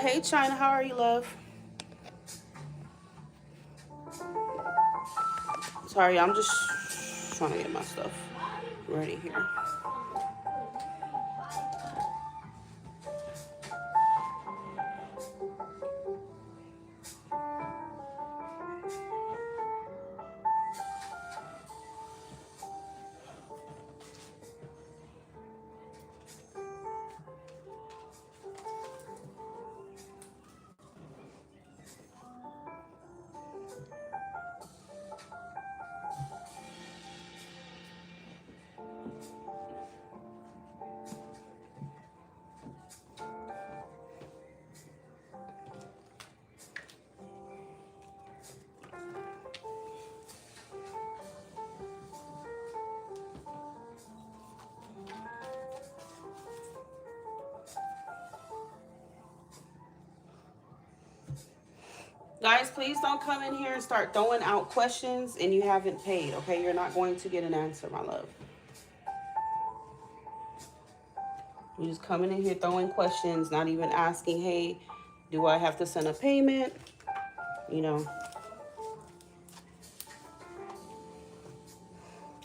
Hey China, how are you, love? Sorry, I'm just trying to get my stuff ready here. Guys, please don't come in here and start throwing out questions and you haven't paid, okay? You're not going to get an answer, my love. You're just coming in here throwing questions, not even asking, hey, do I have to send a payment? You know.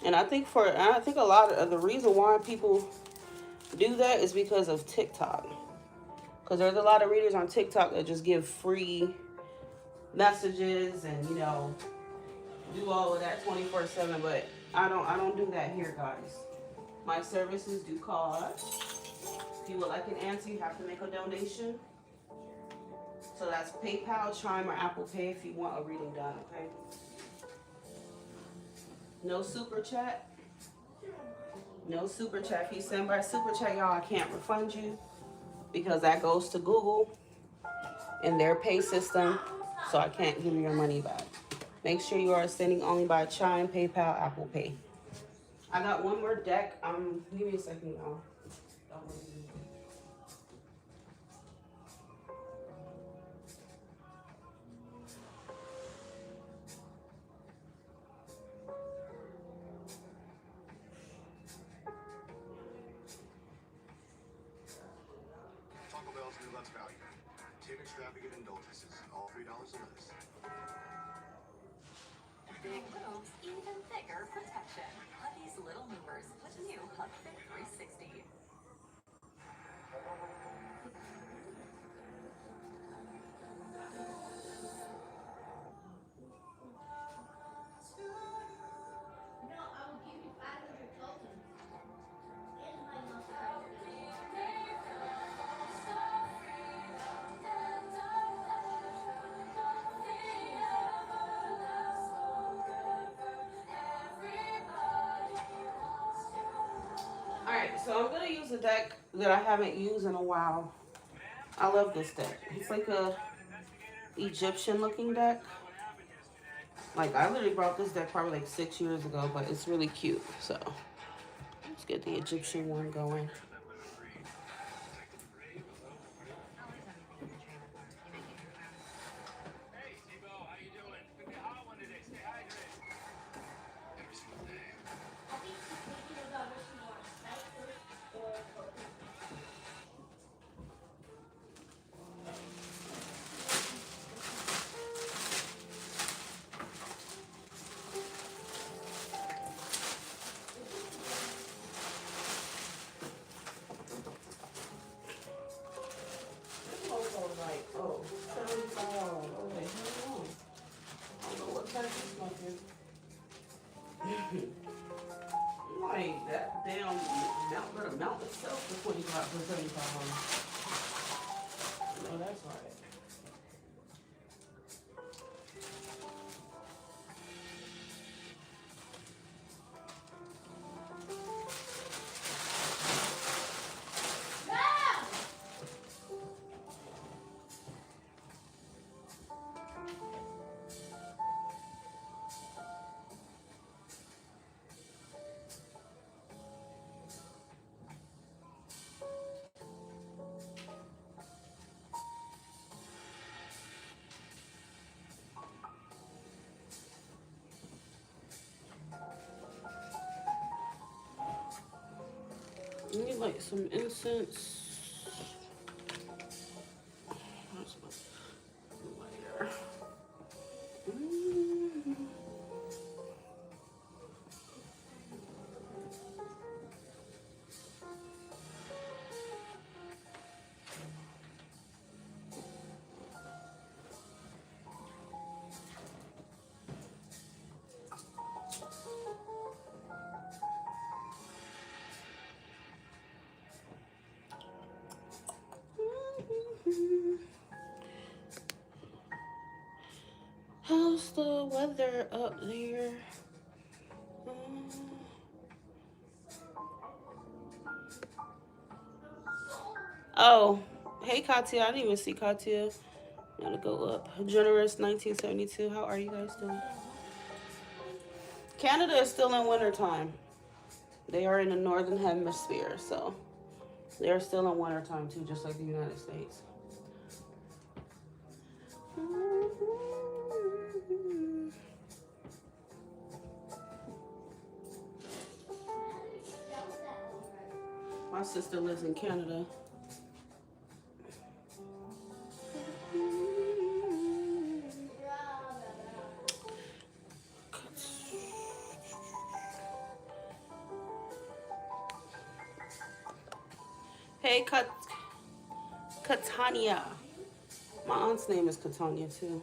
And I think a lot of the reason why people do that is because of TikTok. Because there's a lot of readers on TikTok that just give free messages and, you know, do all of that 24/7, but I don't do that here, guys. My services do cost. If you would like an answer, you have to make a donation. So that's PayPal, Chime, or Apple Pay if you want a reading done, okay? No super chat. No super chat. If you send by super chat, y'all, I can't refund you because that goes to Google in their pay system, so I can't give you your money back. Make sure you are sending only by Chime, PayPal, Apple Pay. I got one more deck. Give me a second, y'all. Taco Bell's new Let's Value. 10 extravagant indulgences, all $3 a list. Big moves, even thicker protection. Huggies Little Movers with new Hug Fit 360. Alright, so I'm gonna use a deck that I haven't used in a while. I love this deck. It's like a Egyptian looking deck. Like I literally brought this deck probably like 6 years ago, but it's really cute. So let's get the Egyptian one going. Like, oh, 75. Okay, hold on. I don't know what type is smoking. Like that damn mount, better mount itself for 25 for 75. No, that's right. I need like some incense. How's the weather up there? Oh, hey Katya. I didn't even see Katya. I'm gonna go up. Generous 1972. How are you guys doing? Canada is still in wintertime. They are in the northern hemisphere, so they're still in wintertime too, just like the United States. My sister lives in Canada. Hey, Catania. My aunt's name is Catania too.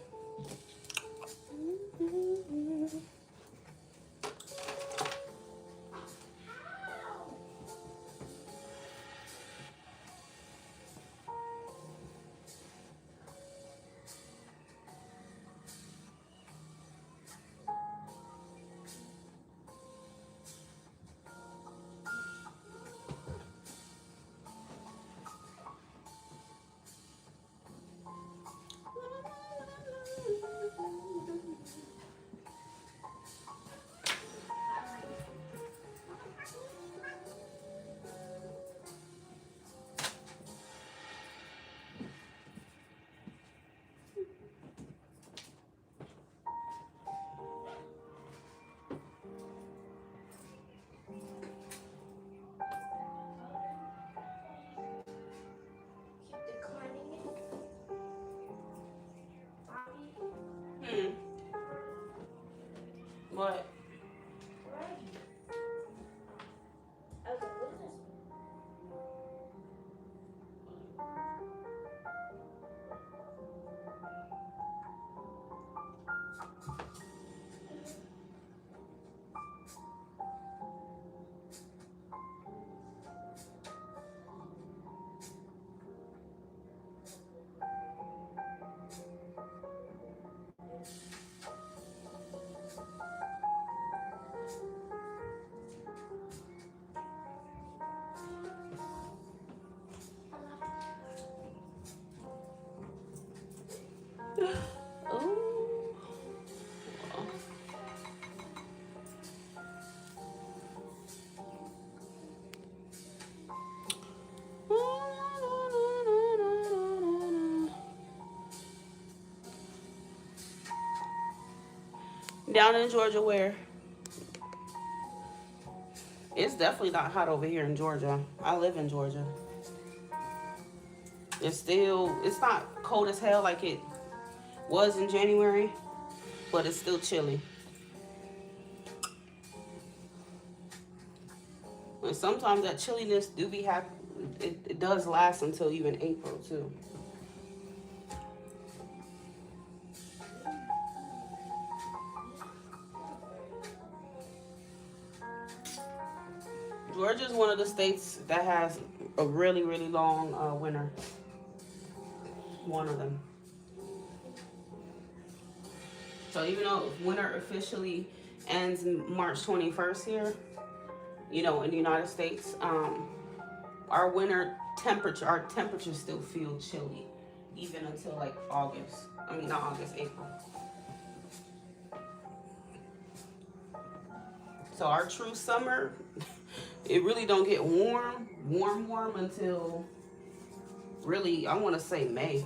What? Down in Georgia, where? It's definitely not hot over here in Georgia. I live in Georgia. It's not cold as hell like it was in January, but it's still chilly. And sometimes that chilliness do be it does last until even April too. Georgia is one of the states that has a really, really long winter. One of them. So even though winter officially ends March 21st here, you know, in the United States, our our temperatures still feel chilly, even until like August. I mean, not August, April. So our true summer, it really don't get warm until really, I want to say May.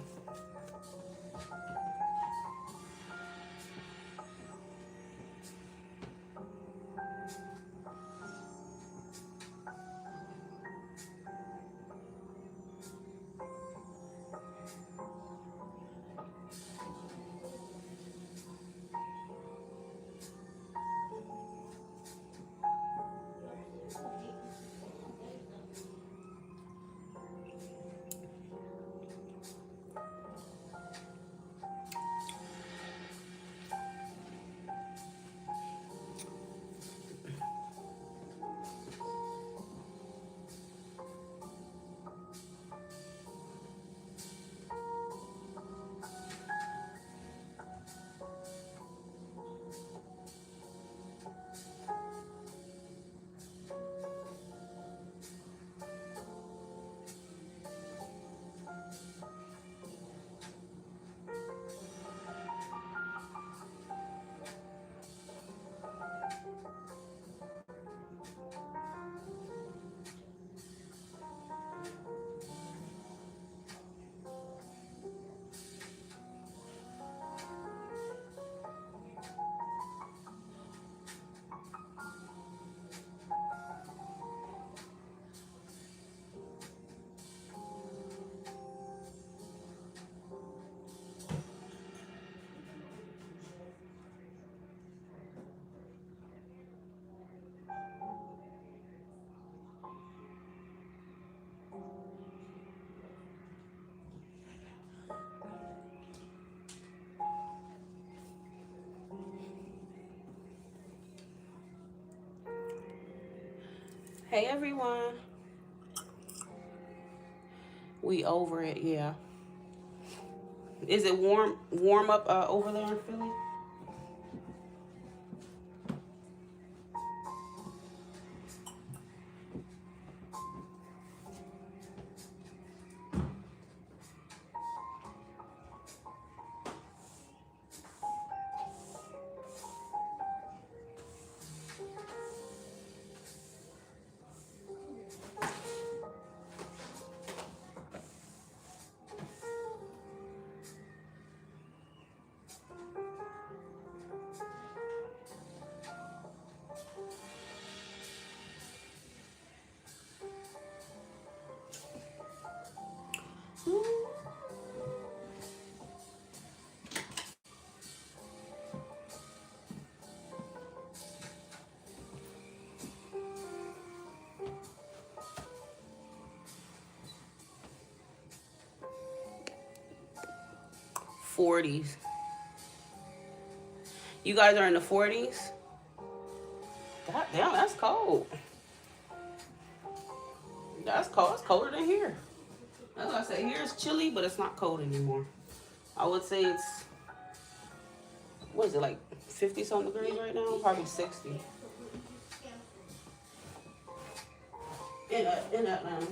Hey everyone. We over it, yeah. Is it warm up over there in Philly? 40s. You guys are in the 40s? God damn, that's cold. That's cold. It's colder than here. That's what I say. Here it's chilly, but it's not cold anymore. I would say it's, what is it, like 50 something degrees right now? Probably 60. In Atlanta.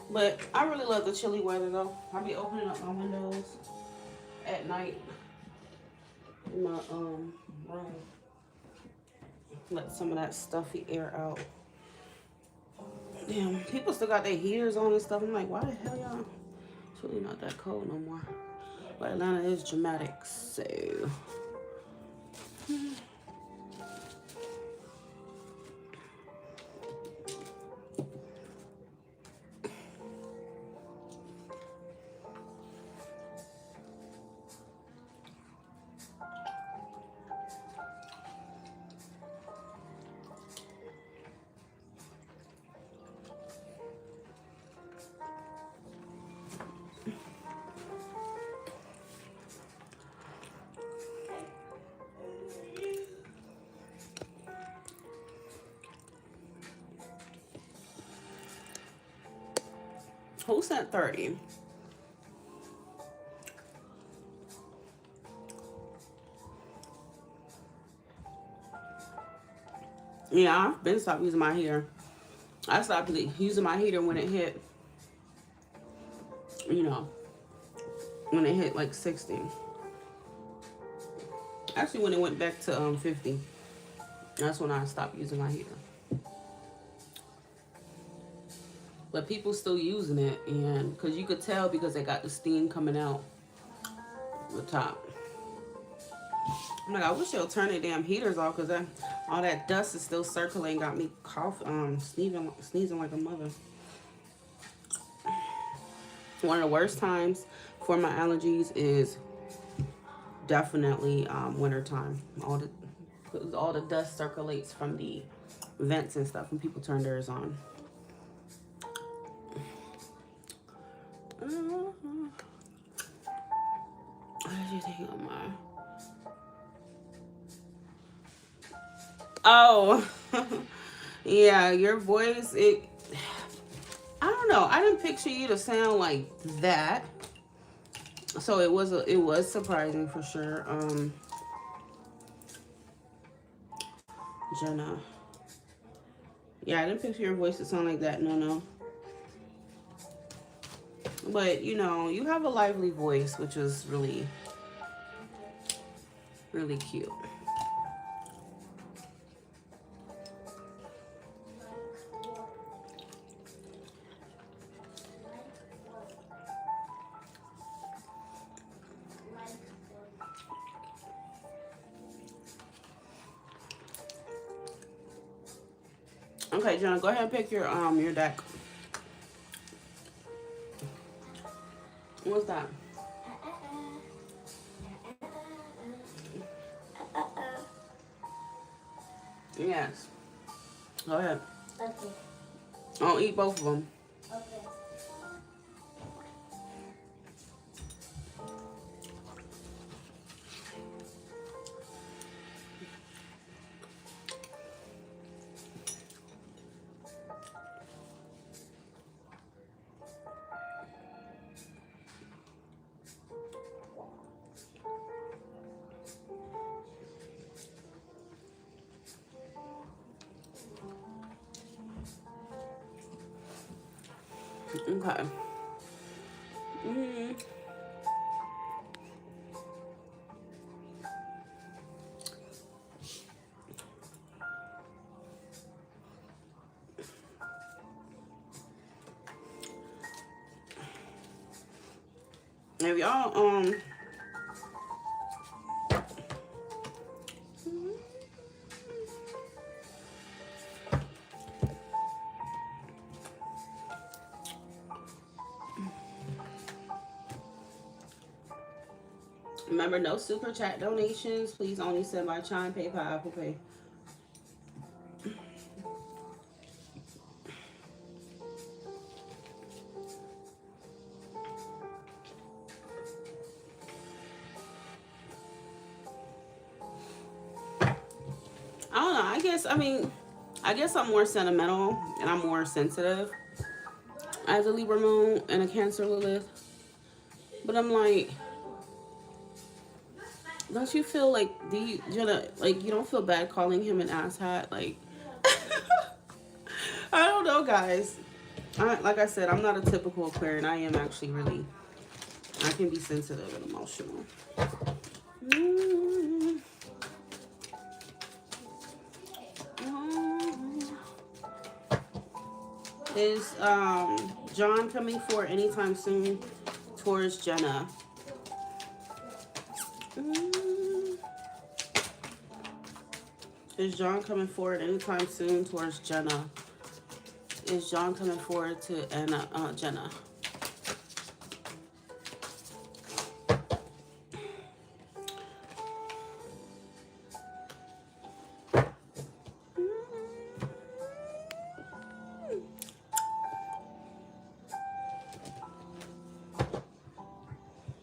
But I really love the chilly weather though. I'll be opening up my windows at night in my room. Let some of that stuffy air out. Damn, people still got their heaters on and stuff. I'm like, why the hell y'all? It's really not that cold no more. But Atlanta is dramatic, so. Who sent 30? Yeah, I've been stopped using my heater. I stopped using my heater when it hit, you know, when it hit like 60. Actually, when it went back to 50, that's when I stopped using my heater. But people still using it, and because you could tell because they got the steam coming out the top. I'm like, I wish they'll turn the damn heaters off because all that dust is still circulating. Got me sneezing like a mother. One of the worst times for my allergies is definitely winter time. All the dust circulates from the vents and stuff, and people turn theirs on. What did you think of my? Oh, yeah, your voice. I don't know. I didn't picture you to sound like that, so it was surprising for sure. Jenna. Yeah, I didn't picture your voice to sound like that. No. But you know, you have a lively voice, which is really, really cute. Okay, Jenna, go ahead and pick your deck. What's that? Yes. Go ahead. Okay. I'll eat both of them. Okay. Okay. If y'all remember, no super chat donations. Please only send by Chime, PayPal, Apple Pay. I don't know. I guess I'm more sentimental and I'm more sensitive as a Libra moon and a Cancer Lilith. But I'm like, don't you feel like you don't feel bad calling him an asshat? Like, I don't know, guys. Like I said, I'm not a typical Aquarian. I am actually I can be sensitive and emotional. Is John coming for anytime soon towards Jenna? Is John coming forward anytime soon towards Jenna? Is John coming forward to Jenna?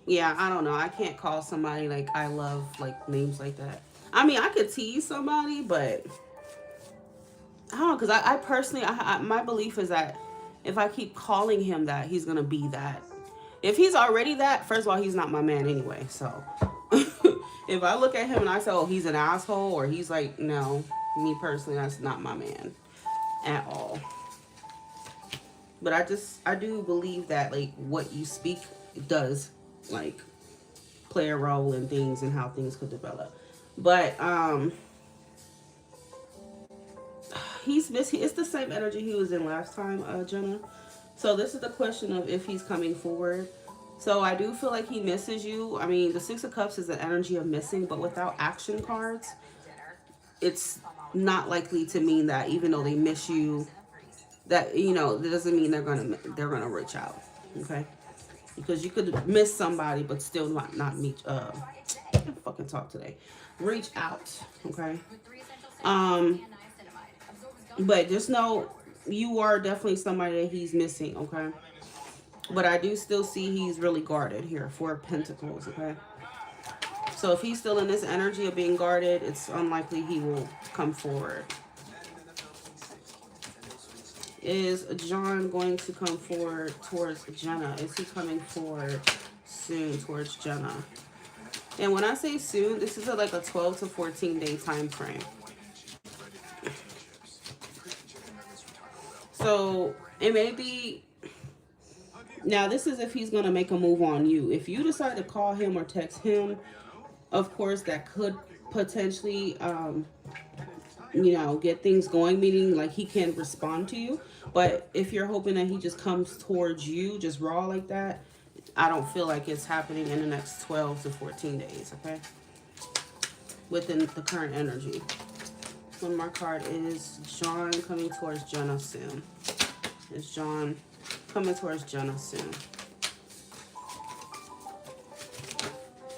Yeah, I don't know. I can't call somebody like I love, like names like that. I mean, I could tease somebody, but I don't know, because I personally, my belief is that if I keep calling him that, he's going to be that. If he's already that, first of all, he's not my man anyway. So if I look at him and I say, oh, he's an asshole, or he's like, no, me personally, that's not my man at all. But I do believe that, like, what you speak does, like, play a role in things and how things could develop. But he's missing. It's the same energy he was in last time, Jenna. So this is the question of if he's coming forward. So I do feel like he misses you. I mean, the Six of Cups is the energy of missing, but without action cards, it's not likely to mean that even though they miss you, that that doesn't mean they're gonna reach out. Okay, because you could miss somebody but still not meet. I can't fucking talk today. Reach out. Okay. But just know you are definitely somebody that he's missing. Okay. But I do still see he's really guarded here. Four of Pentacles. Okay. So if he's still in this energy of being guarded, it's unlikely he will come forward. Is John going to come forward towards Jenna? Is he coming forward soon towards Jenna? And when I say soon, this is like a 12 to 14 day time frame. So it may be, now this is if he's going to make a move on you. If you decide to call him or text him, of course that could potentially get things going, meaning like he can respond to you. But if you're hoping that he just comes towards you just raw like that, I don't feel like it's happening in the next 12 to 14 days. Okay, within the current energy. One more card. Is John coming towards Jenna soon? Is John coming towards Jenna soon?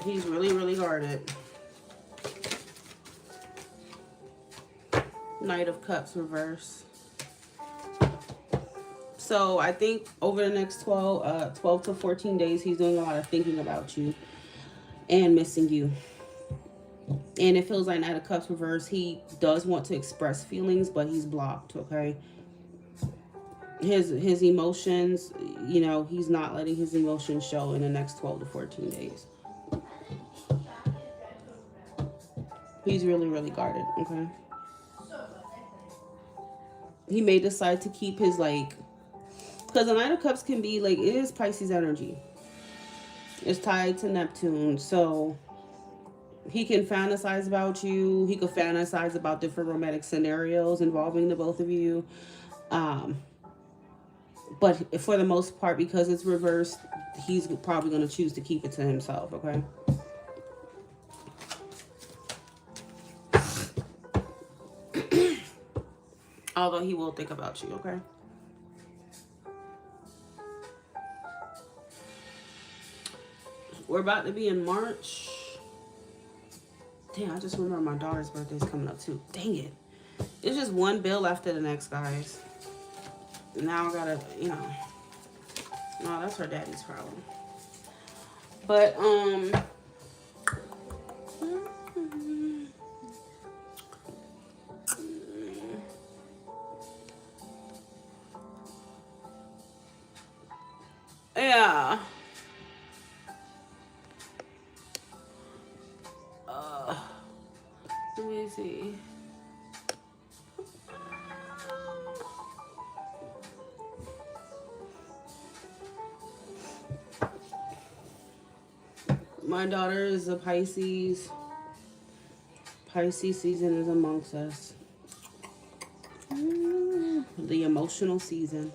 He's really, really guarded. Knight of Cups reverse. So I think over the next 12 to 14 days, he's doing a lot of thinking about you and missing you. And it feels like Knight of Cups reverse. He does want to express feelings, but he's blocked, okay? His emotions, he's not letting his emotions show in the next 12 to 14 days. He's really, really guarded, okay? He may decide to keep his, because the Knight of Cups can be, it is Pisces energy. It's tied to Neptune, so he can fantasize about you. He could fantasize about different romantic scenarios involving the both of you. But for the most part, because it's reversed, he's probably going to choose to keep it to himself, okay? Although he will think about you, okay? We're about to be in March. Damn, I just remember my daughter's birthday's coming up too. Dang it. It's just one bill after the next, guys. Now I gotta, no, that's her daddy's problem. But, yeah. Let me see. My daughter is a Pisces. Pisces season is amongst us. The emotional season.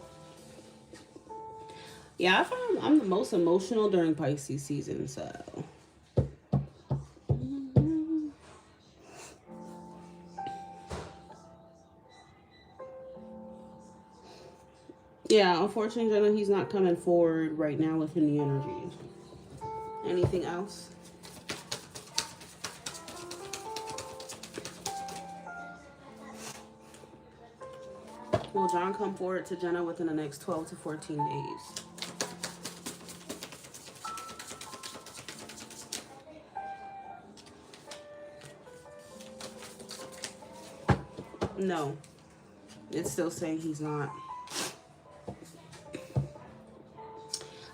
Yeah, I find I'm the most emotional during Pisces season, so. Yeah, unfortunately, Jenna, he's not coming forward right now within the energy. Anything else? Will John come forward to Jenna within the next 12 to 14 days? No. It's still saying he's not.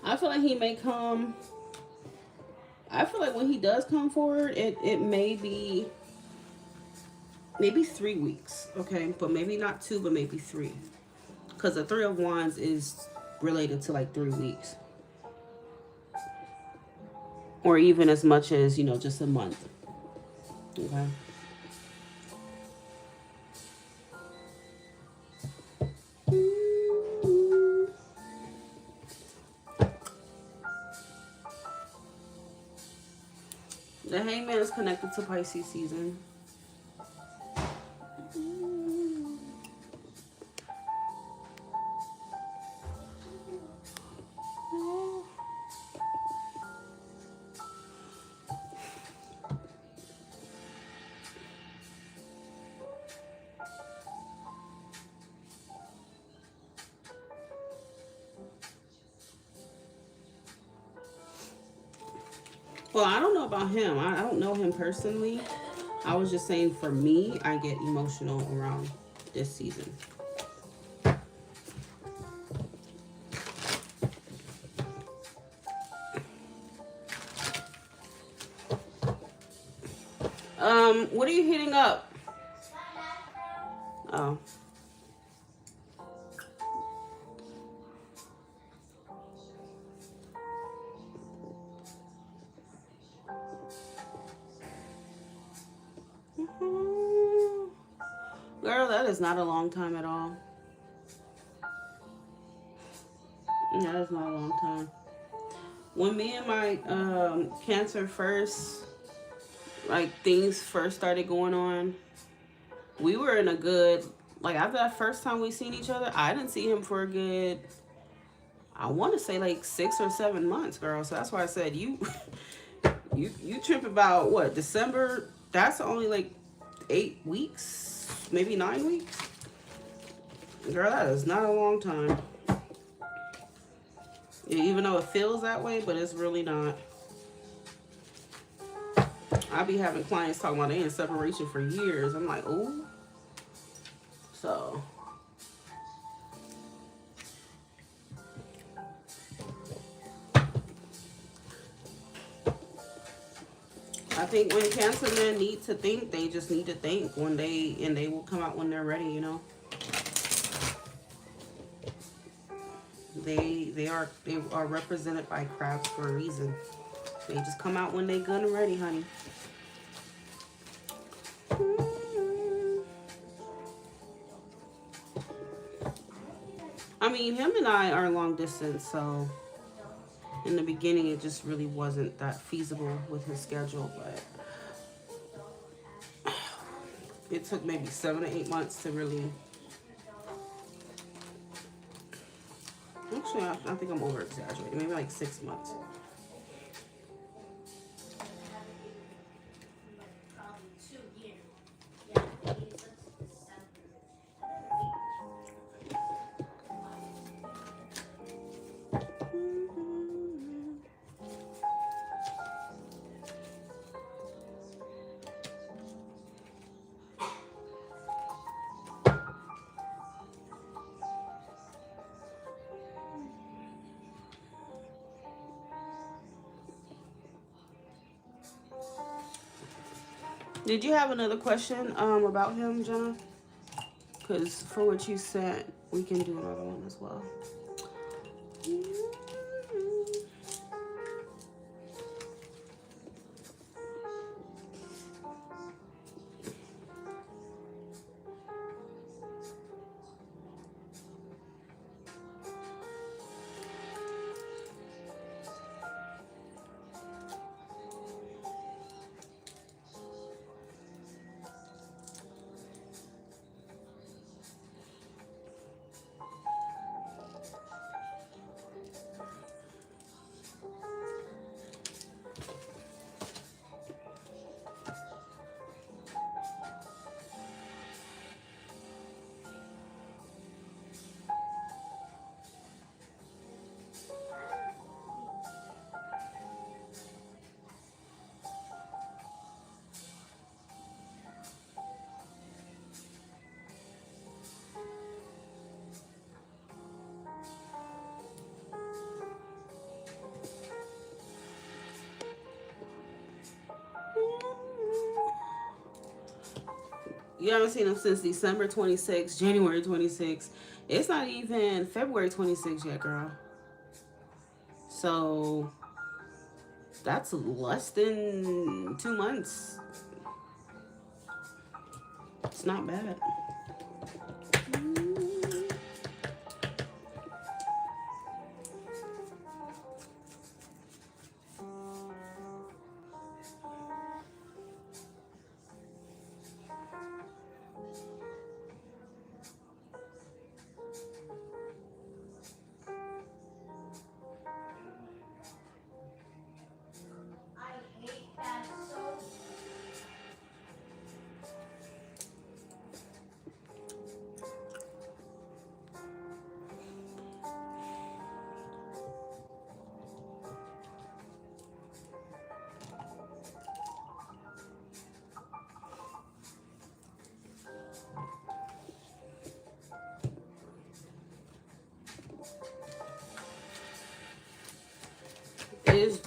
I feel like he may come. I feel like when he does come forward, it may be maybe 3 weeks, okay? But maybe not 2, but maybe 3. Because the Three of Wands is related to 3 weeks. Or even as much as, just a month. Okay? connected to Pisces season. Well, I don't know about him. I don't know him personally. I was just saying for me, I get emotional around this season. What are you heating up? Oh. Girl, that is not a long time at all. That is not a long time. When me and my Cancer first, like things first started going on, we were in a good, like after that first time we seen each other, I didn't see him for a good, I want to say like 6 or 7 months, girl. So that's why I said you trip about what, December? That's only like 8 weeks, maybe 9 weeks. Girl, that is not a long time. Yeah, even though it feels that way, but it's really not. I be having clients talking about they in separation for years. I'm like, oh. So. I think when Cancer men need to think, they just need to think when they will come out when they're ready, you know. They are represented by crabs for a reason. They just come out when they good and ready, honey. I mean, him and I are long distance, so in the beginning it just really wasn't that feasible with his schedule, but it took maybe 7 to 8 months to really. Actually, I think I'm over exaggerating. Maybe like 6 months. Did you have another question about him, Jenna? Because for what you said, we can do another one as well. You haven't seen him since December 26th, January 26th. It's not even February 26th yet, girl. So that's less than 2 months. It's not bad. is,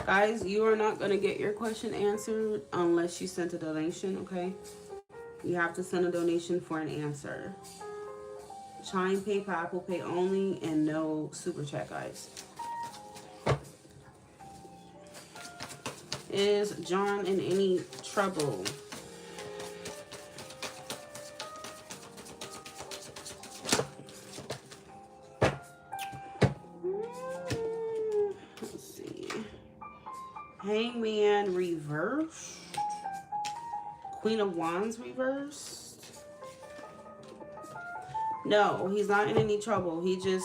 guys, you are not going to get your question answered unless you sent a donation, okay? You have to send a donation for an answer. Chime Pay, Apple Pay only, and no super chat, guys. Is John in any trouble? Let's see. Hangman reversed. Queen of Wands reversed. No, he's not in any trouble. The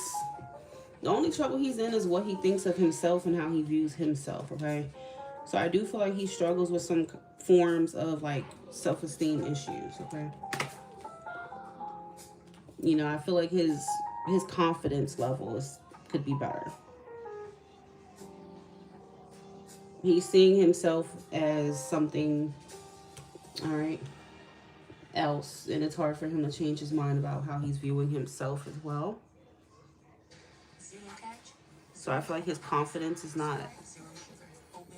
only trouble he's in is what he thinks of himself and how he views himself, okay? So I do feel like he struggles with some forms of like self-esteem issues, okay? You know, I feel like his confidence level could be better. He's seeing himself as something, all right, else, and it's hard for him to change his mind about how he's viewing himself as well. So I feel like his confidence is not,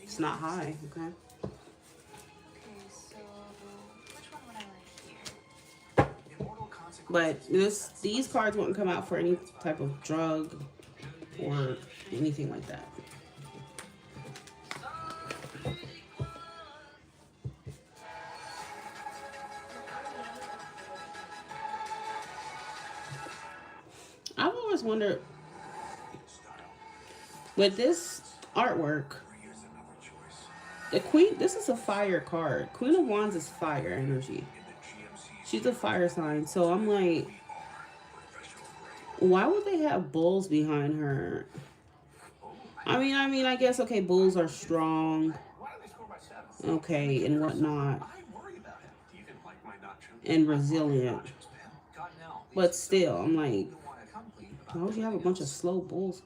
it's not high, okay? But these cards wouldn't come out for any type of drug or anything like that. I've always wondered, with this artwork, the Queen, this is a fire card. Queen of Wands is fire energy. She's a fire sign. So I'm like, why would they have bulls behind her? I mean, I guess, okay, bulls are strong, okay, and whatnot, and resilient. But still, I'm like, why would you have a bunch of slow bulls?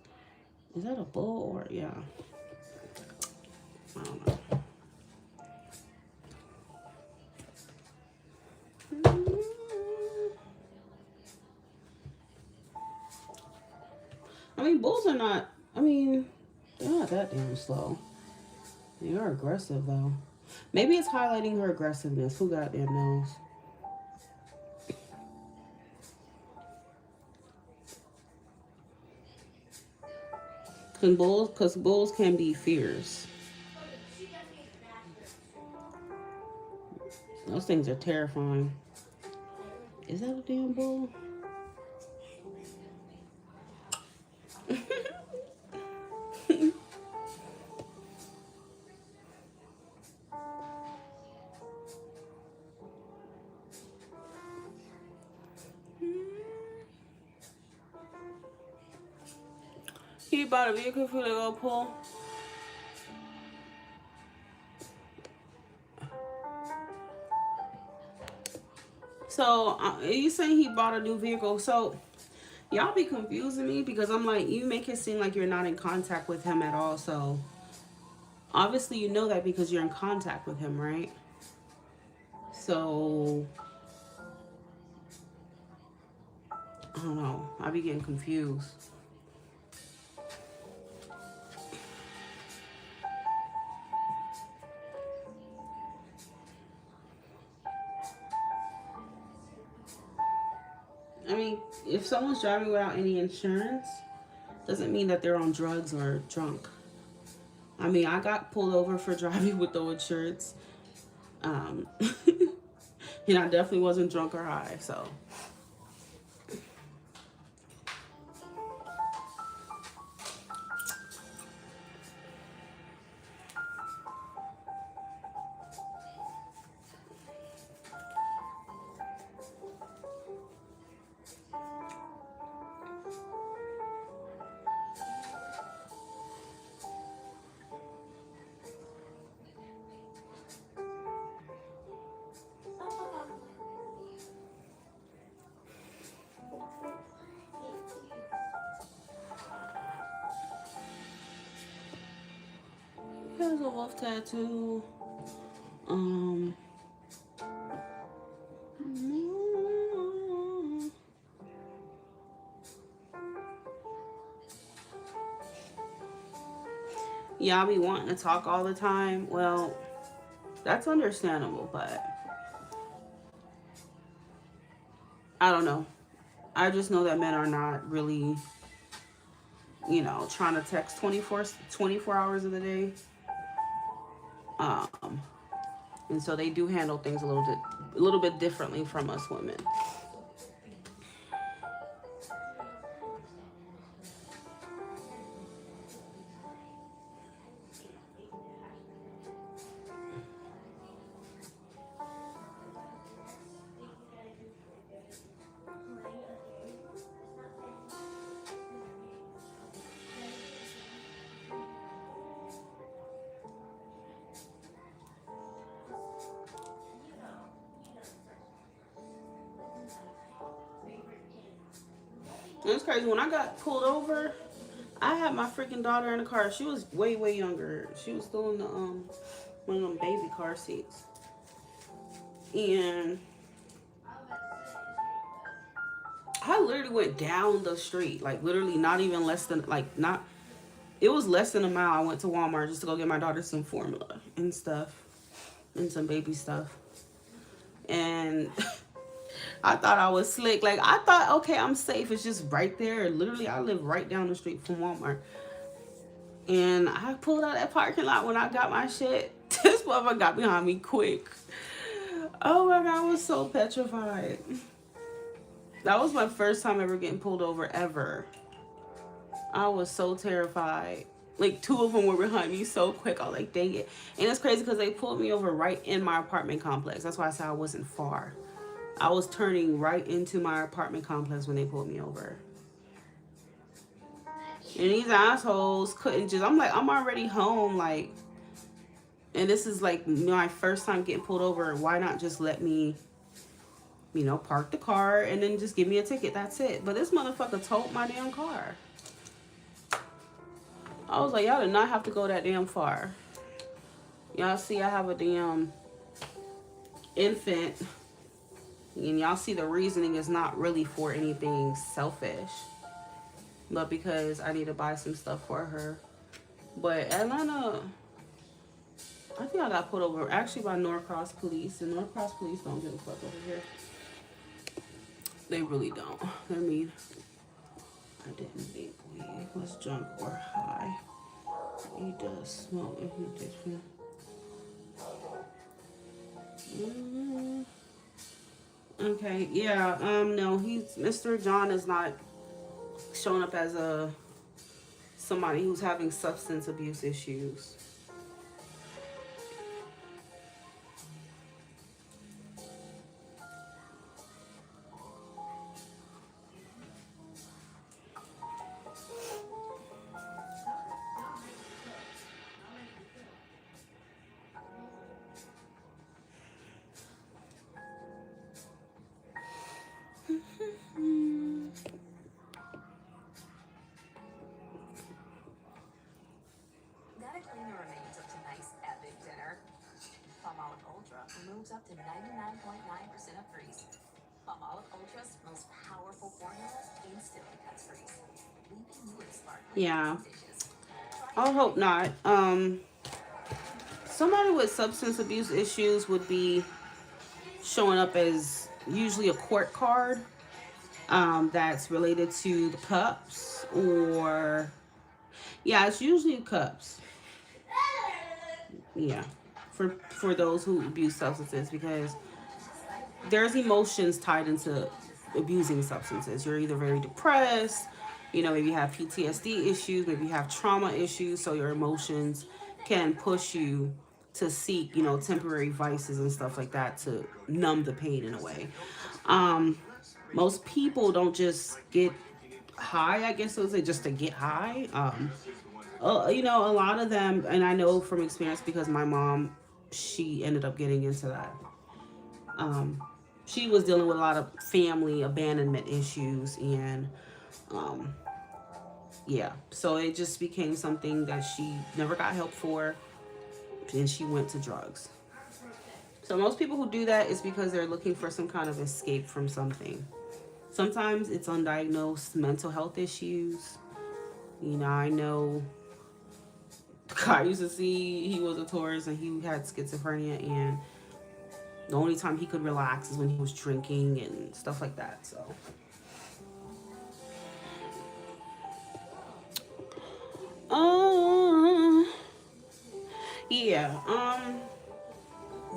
Is that a bull or, yeah. I don't know. I mean, bulls are not, I mean, they're not that damn slow. They are aggressive, though. Maybe it's highlighting her aggressiveness. Who goddamn knows? Because bulls can be fierce. Those things are terrifying. Is that a damn bull? He bought a vehicle for the go pull. So, you saying he bought a new vehicle. So, y'all be confusing me because I'm like, you make it seem like you're not in contact with him at all. So, obviously you know that because you're in contact with him, right? So, I don't know. I be getting confused. I mean, if someone's driving without any insurance, doesn't mean that they're on drugs or drunk. I mean, I got pulled over for driving with no insurance. And I definitely wasn't drunk or high, so. Here's a wolf tattoo. Y'all be wanting to talk all the time. Well, that's understandable, but I don't know. I just know that men are not really, trying to text 24 hours of the day. Um, and so they do handle things a little bit differently from us women. And it's crazy. When I got pulled over, I had my freaking daughter in the car. She was way, way younger. She was still in the one of them baby car seats. And I literally went down the street, like literally not even less than not. It was less than a mile. I went to Walmart just to go get my daughter some formula and stuff, and some baby stuff. And I thought I was slick. Like I thought, okay, I'm safe. It's just right there. Literally, I live right down the street from Walmart. And I pulled out that parking lot when I got my shit. This motherfucker got behind me quick. Oh my God, I was so petrified. That was my first time ever getting pulled over, ever. I was so terrified. Like, two of them were behind me so quick. I was like, dang it. And it's crazy because they pulled me over right in my apartment complex. That's why I said I wasn't far. I was turning right into my apartment complex when they pulled me over. And these assholes couldn't just... I'm like, I'm already home, like... And this is, like, my first time getting pulled over. Why not just let me... park the car and then just give me a ticket. That's it. But this motherfucker towed my damn car. I was like, y'all did not have to go that damn far. Y'all see I have a damn infant. And y'all see the reasoning is not really for anything selfish. But because I need to buy some stuff for her. But Atlanta... I think I got pulled over actually by Norcross Police. And Norcross Police don't give a fuck over here. They really don't. They're mean. I didn't think weed was drunk or high. He does smoke if he did. Okay, yeah. No, Mr. John is not showing up as somebody who's having substance abuse issues. Removes up to 99.9% of grease. Palmolive Ultra's most powerful formula instantly cuts grease, leaving you in sparkling Yeah. dishes. I hope not. Somebody with substance abuse issues would be showing up as usually a court card that's related to the cups, or yeah, it's usually cups. Yeah. For those who abuse substances, because there's emotions tied into abusing substances. You're either very depressed, maybe you have PTSD issues, maybe you have trauma issues, so your emotions can push you to seek, temporary vices and stuff like that to numb the pain in a way. Most people don't just get high, I guess it was just to get high. A lot of them, and I know from experience because my mom, she ended up getting into that. She was dealing with a lot of family abandonment issues, and yeah, so it just became something that she never got help for, and she went to drugs. So most people who do that is because they're looking for some kind of escape from something. Sometimes it's undiagnosed mental health issues. I know The guy I used to see, he was a Taurus and he had schizophrenia, and the only time he could relax is when he was drinking and stuff like that. So, um, yeah,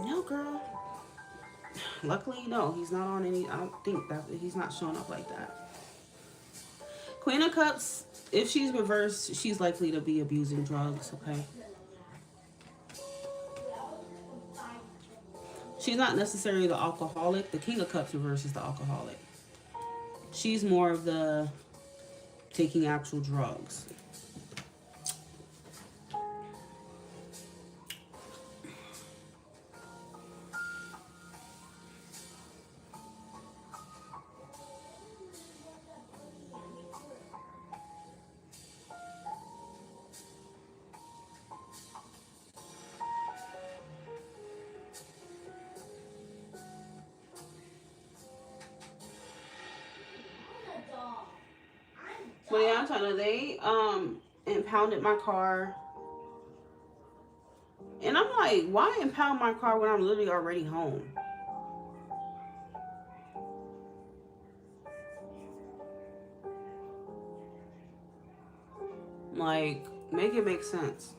no, girl. Luckily, no, he's not on any. I don't think that he's not showing up like that. Queen of Cups, if she's reversed, she's likely to be abusing drugs. Okay, she's not necessarily the alcoholic. The King of Cups reverse is the alcoholic. She's more of the taking actual drugs. But yeah, I'm telling you, they impounded my car, and I'm like, why impound my car when I'm literally already home? Like, make it make sense.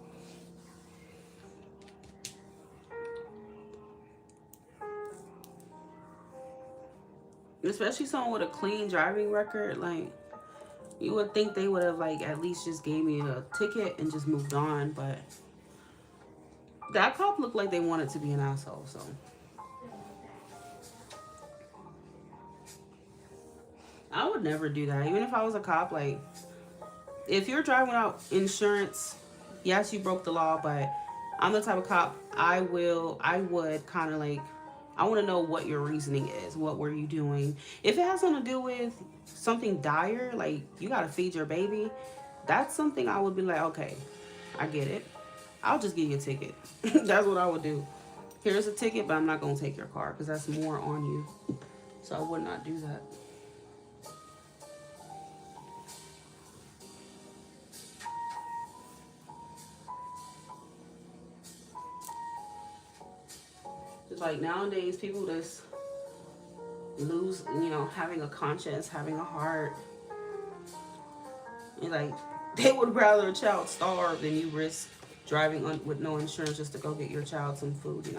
Especially someone with a clean driving record, like you would think they would have like at least just gave me a ticket and just moved on, but that cop looked like they wanted to be an asshole, so I would never do that. Even if I was a cop, like if you're driving without insurance, yes, you broke the law, but I'm the type of cop I would kind of like, I want to know what your reasoning is. What were you doing? If it has something to do with something dire, like you got to feed your baby, that's something I would be like, okay, I get it. I'll just give you a ticket. That's what I would do. Here's a ticket, but I'm not going to take your car because that's more on you. So I would not do that. It's like nowadays, people just lose, having a conscience, having a heart. And like, they would rather a child starve than you risk driving with no insurance just to go get your child some food.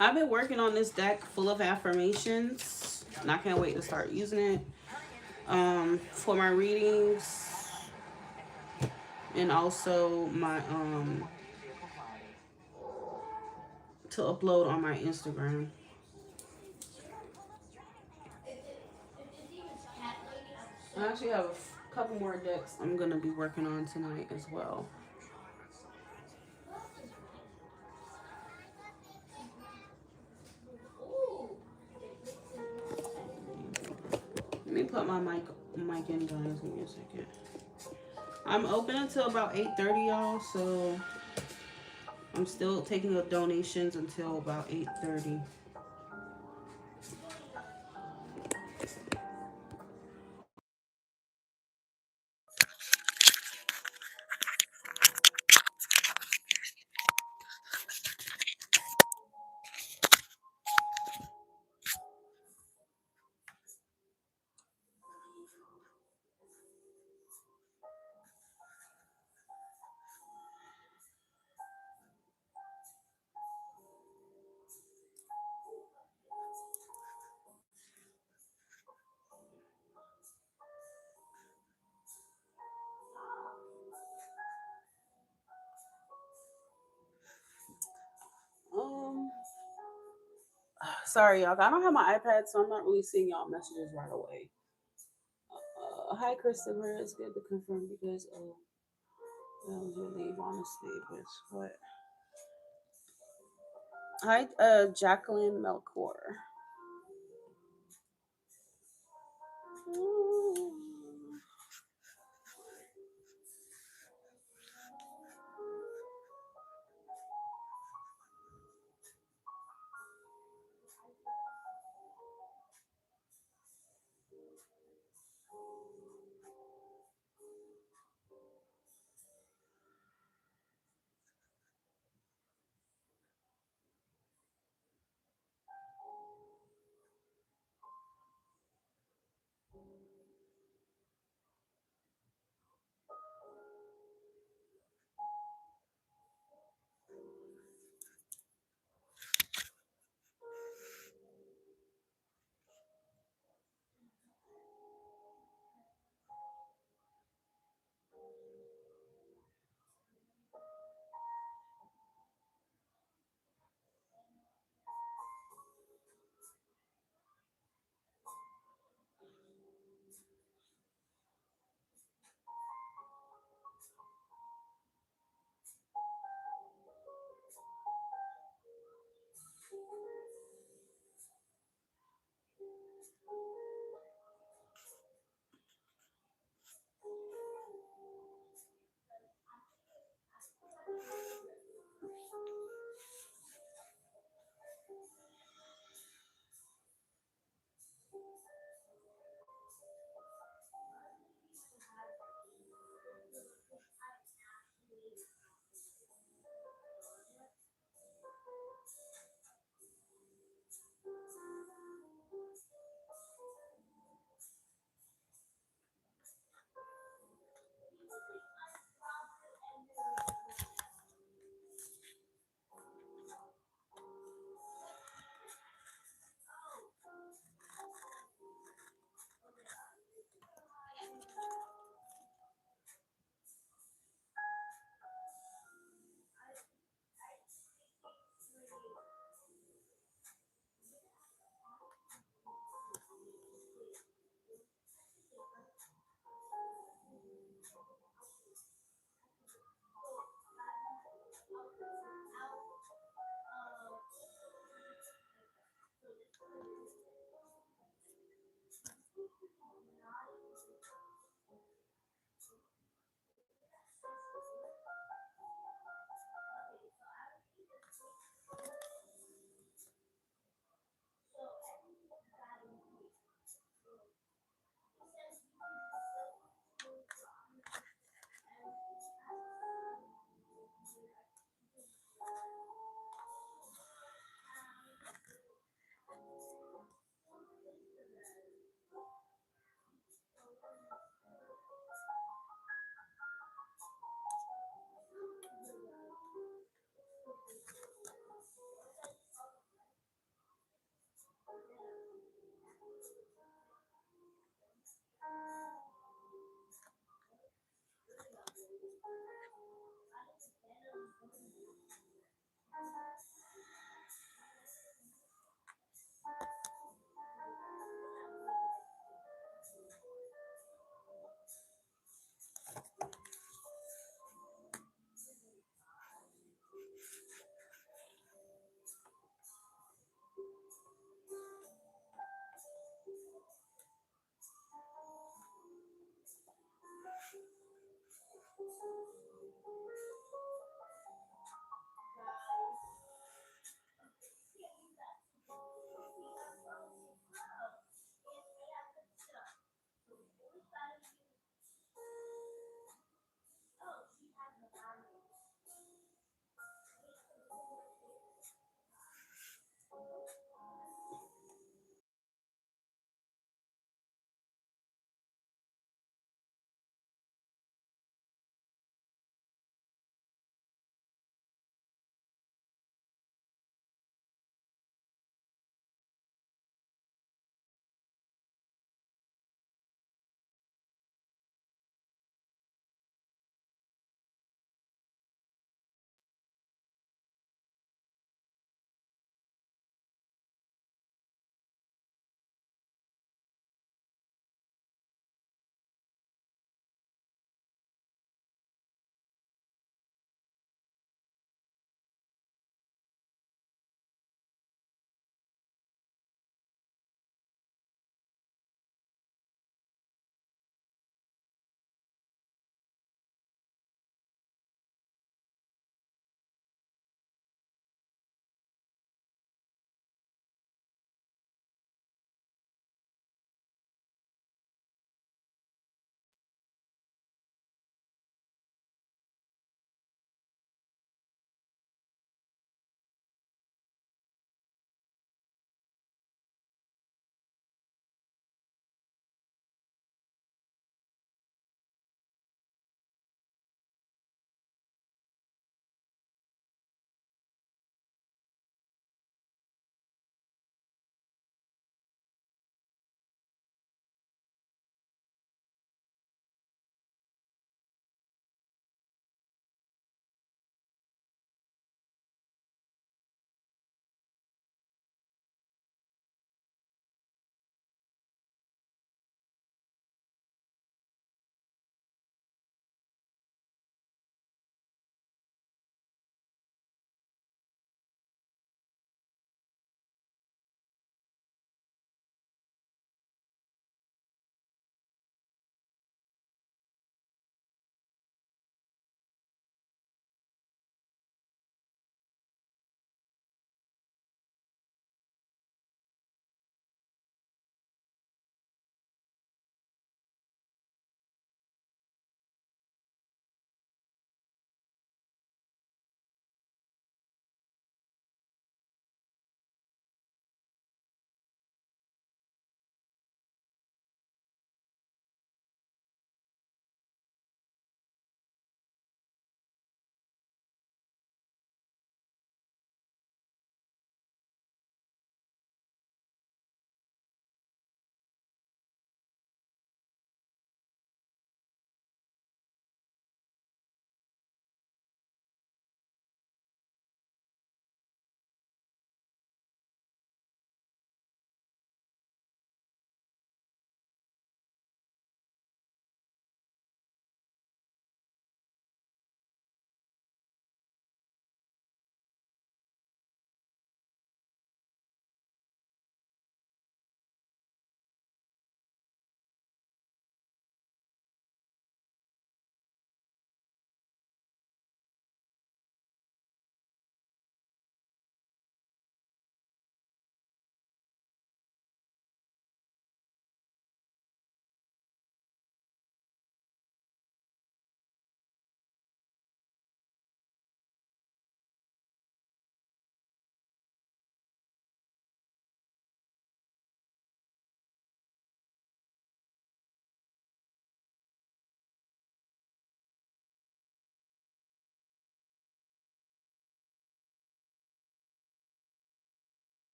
I've been working on this deck full of affirmations, and I can't wait to start using it for my readings and also my to upload on my Instagram. I actually have a couple more decks I'm gonna be working on tonight as well. Let me put my mic in, guys. Give me a second. I'm open until about 8:30, y'all. So I'm still taking up donations until about 8:30. Sorry, y'all. I don't have my iPad, so I'm not really seeing y'all messages right away. Hi, Christopher. It's good to confirm because that was your leave, honestly. But what? Hi, Jacqueline Melchor.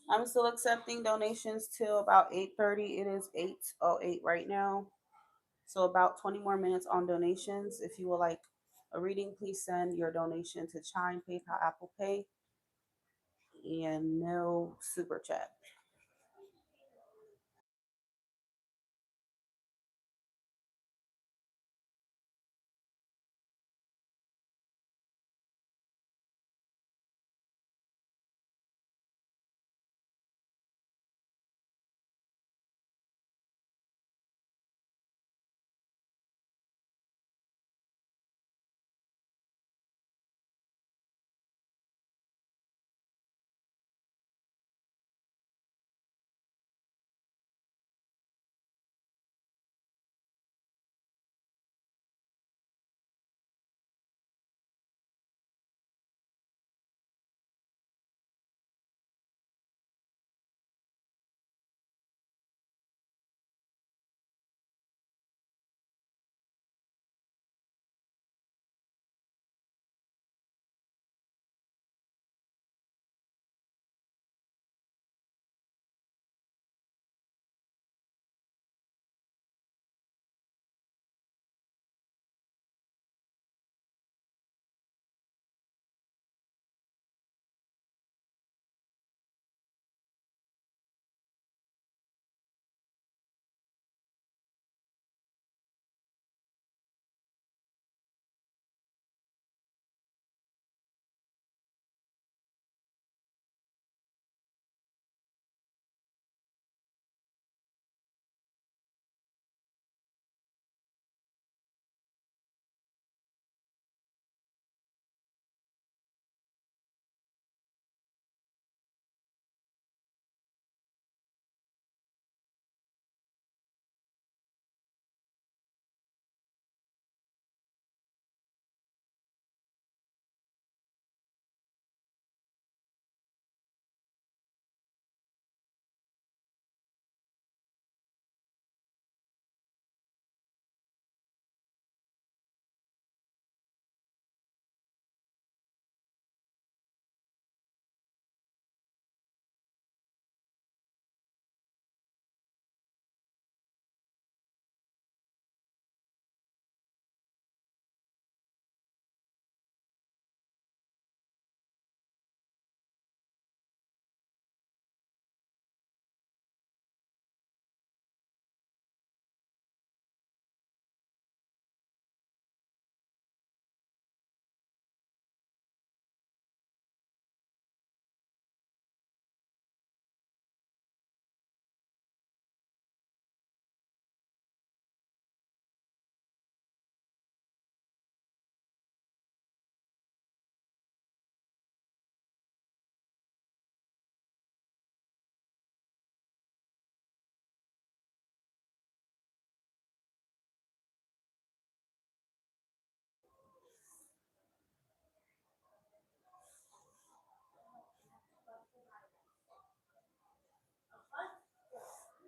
I'm still accepting donations till about 8:30. It is 8:08 right now. So about 20 more minutes on donations. If you would like a reading, please send your donation to Chime, PayPal, Apple Pay, and no super chat.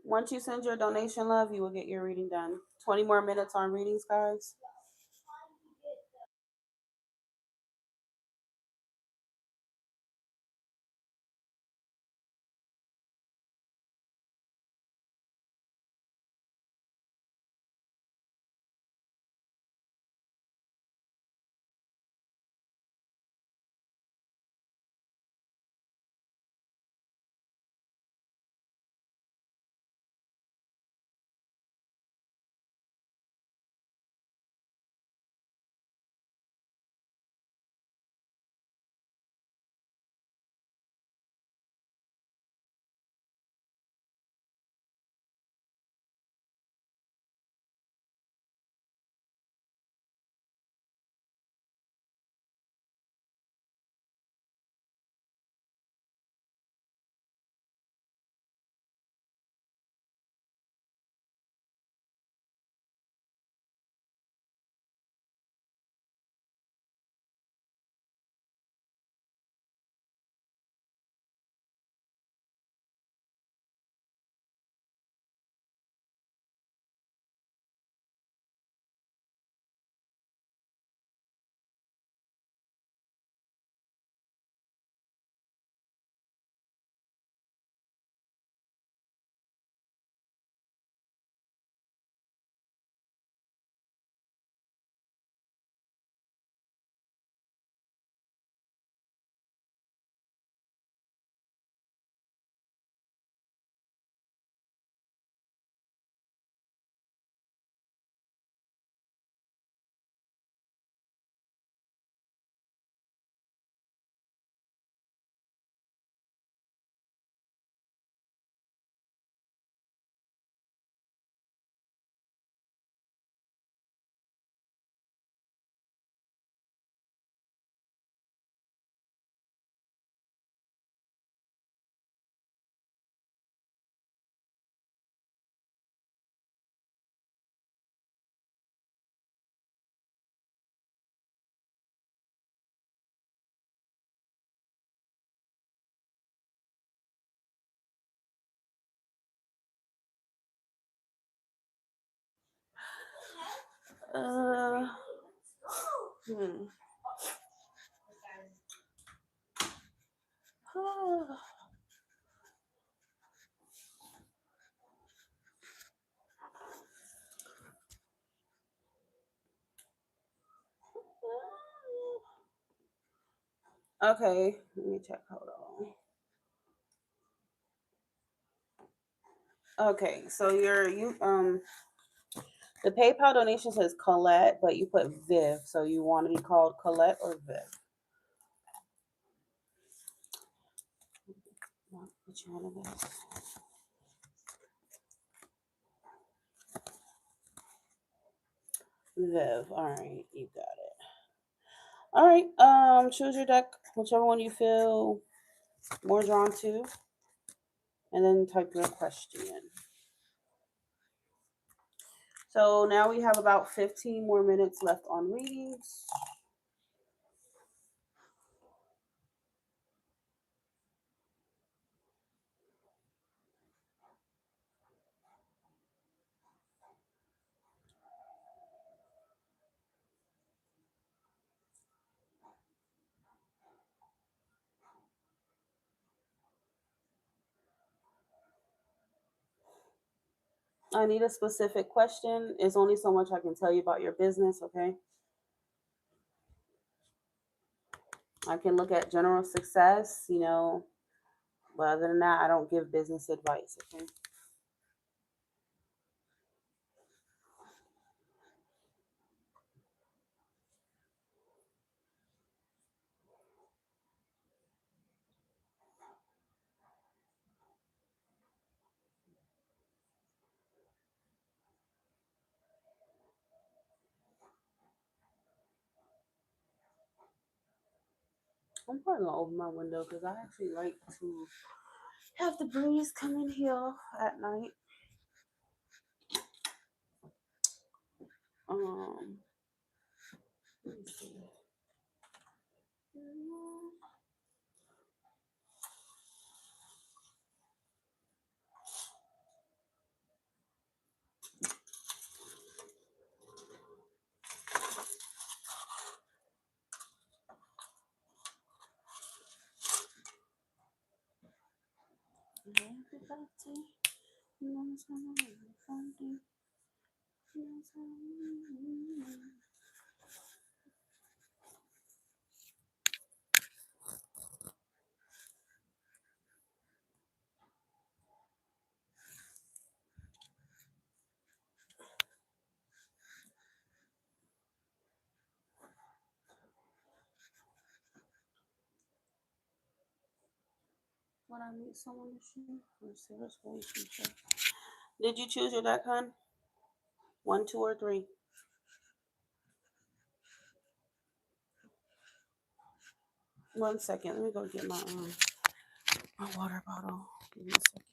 Once you send your donation, love, you will get your reading done. 20 more minutes on readings, guys. Uh, hmm. Okay, let me check. Hold on. Okay, so the PayPal donation says Colette, but you put Viv, so you want to be called Colette or Viv? Which one of those? Viv. All right, you got it. All right. Choose your deck, whichever one you feel more drawn to, and then type your question. So now we have about 15 more minutes left on readings. I need a specific question. It's only so much I can tell you about your business, okay? I can look at general success, but other than that, I don't give business advice, okay? I'm probably gonna open my window because I actually like to have the breeze come in here at night. Um, let me see. When I meet someone to shoot or serious relationship. Did you choose your deck, hon? One, two, or three? One second. Let me go get my water bottle. Give me a second.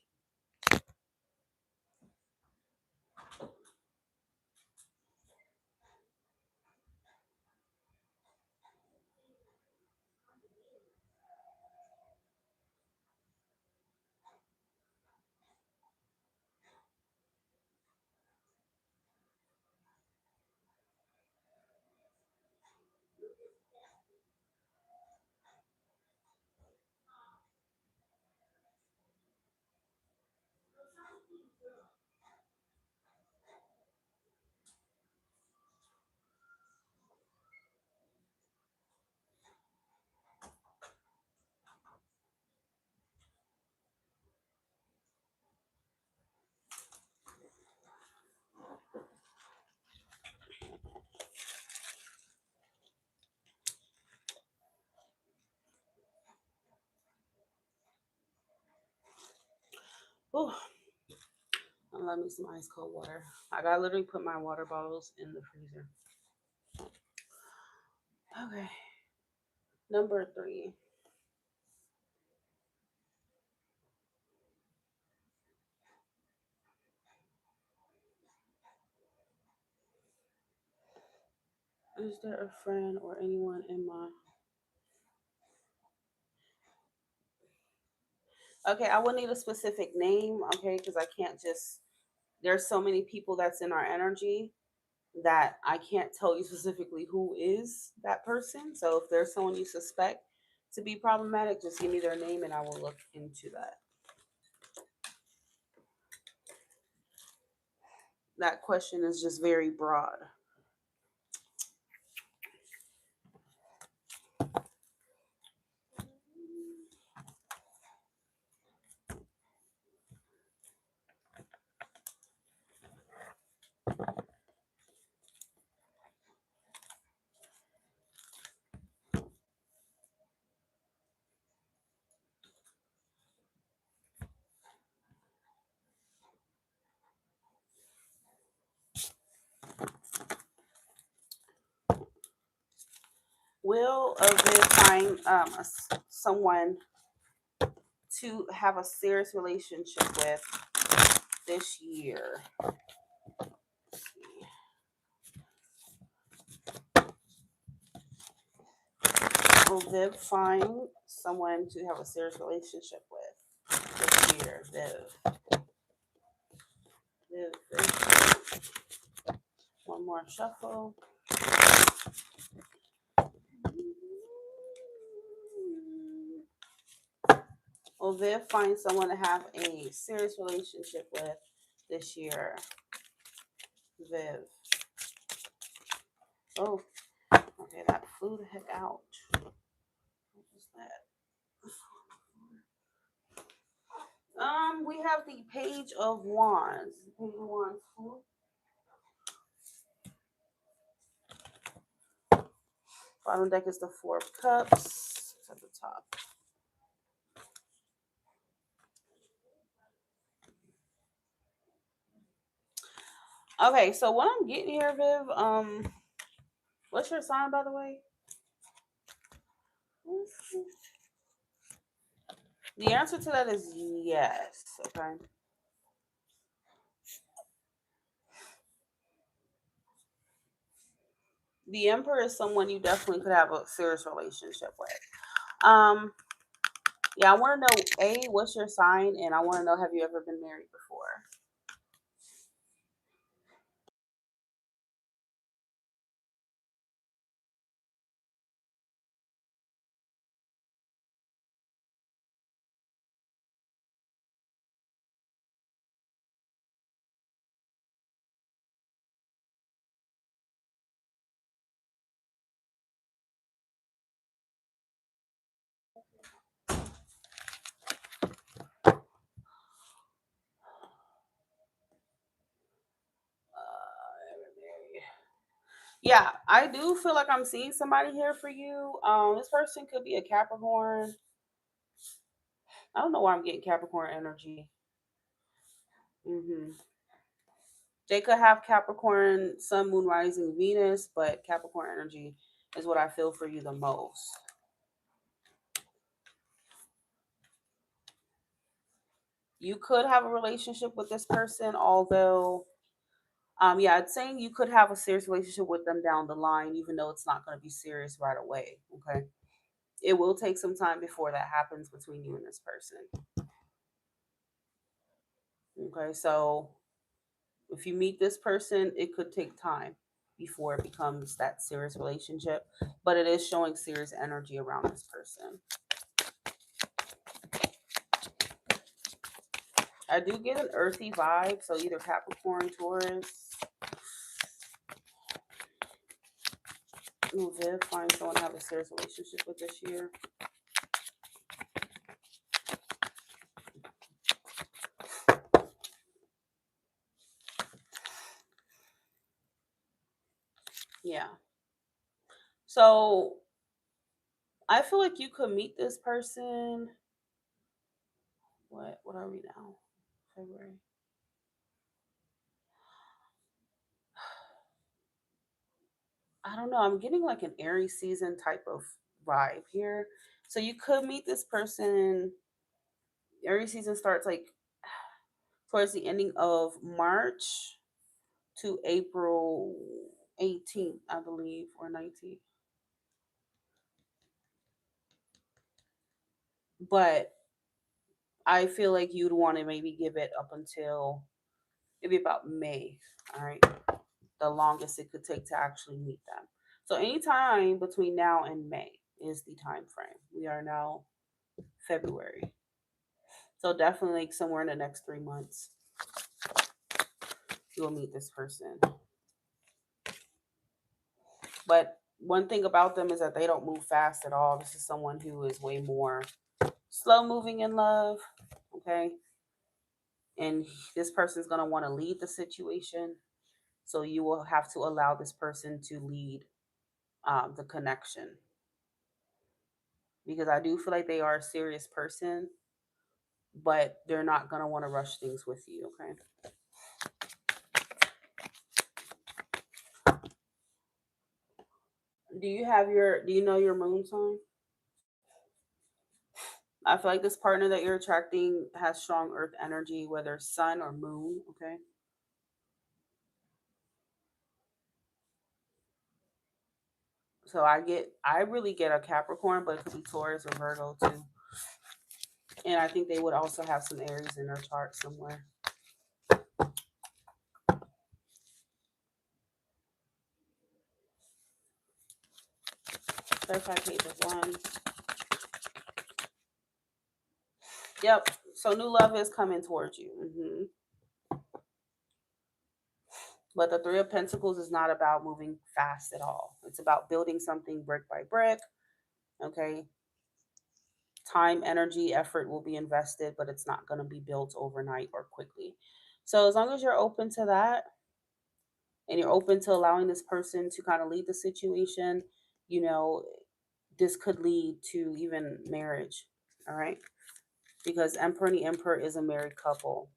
Oh, I love me some ice cold water. I gotta literally put my water bottles in the freezer. Okay. Number three. Is there a friend or anyone in my... Okay, I would need a specific name, okay, because I can't just... There's so many people that's in our energy. that I can't tell you specifically who is that person. So if there's someone you suspect to be problematic, just give me their name and I will look into that. That question is just very broad. Will Viv find someone to have a serious relationship with this year? Will Viv find someone to have a serious relationship with this year? Viv. Viv, Viv. One more shuffle. Will Viv find someone to have a serious relationship with this year? Viv. Oh, okay, that flew the heck out. What was that? We have the Page of Wands. Page of Wands. Bottom deck is the Four of Cups. It's at the top. Okay, so what I'm getting here, Viv, what's your sign, by the way? The answer to that is yes. Okay. The Emperor is someone you definitely could have a serious relationship with. Um, yeah, I want to know what's your sign, and I want to know, have you ever been married before? Yeah, I do feel like I'm seeing somebody here for you. This person could be a Capricorn. I don't know why I'm getting Capricorn energy. hmm They could have Capricorn, Sun, Moon, Rising, Venus, but Capricorn energy is what I feel for you the most. You could have a relationship with this person, although, yeah, it's saying you could have a serious relationship with them down the line, even though it's not going to be serious right away. Okay. It will take some time before that happens between you and this person. Okay. So if you meet this person, it could take time before it becomes that serious relationship, but it is showing serious energy around this person. I do get an earthy vibe, so either Capricorn, Taurus. Ooh, Viv, find someone to have a serious relationship with this year. Yeah. So I feel like you could meet this person. What are we now? February. I don't know. I'm getting like an Aries season type of vibe here. So you could meet this person. Aries season starts like towards the ending of March to April 18th, I believe, or 19th. But I feel like you'd want to maybe give it up until maybe about May. All right. the longest it could take to actually meet them. So anytime between now and May is the time frame. We are now February. So definitely like somewhere in the next 3 months, you'll meet this person. But one thing about them is that they don't move fast at all. This is someone who is way more slow moving in love. Okay. And this person is going to want to lead the situation. So you will have to allow this person to lead the connection. Because I do feel like they are a serious person, but they're not going to want to rush things with you. Okay. Do you know your moon sign? I feel like this partner that you're attracting has strong earth energy, whether sun or moon. Okay. So I really get a Capricorn, but it could be Taurus or Virgo too. And I think they would also have some Aries in their chart somewhere. Clarify page of one. Yep. So new love is coming towards you. But the Three of Pentacles is not about moving fast at all. It's about building something brick by brick. Okay. Time, energy, effort will be invested, but it's not going to be built overnight or quickly. So as long as you're open to that and you're open to allowing this person to kind of lead the situation, you know, this could lead to even marriage. All right. Because Emperor and the Emperor is a married couple.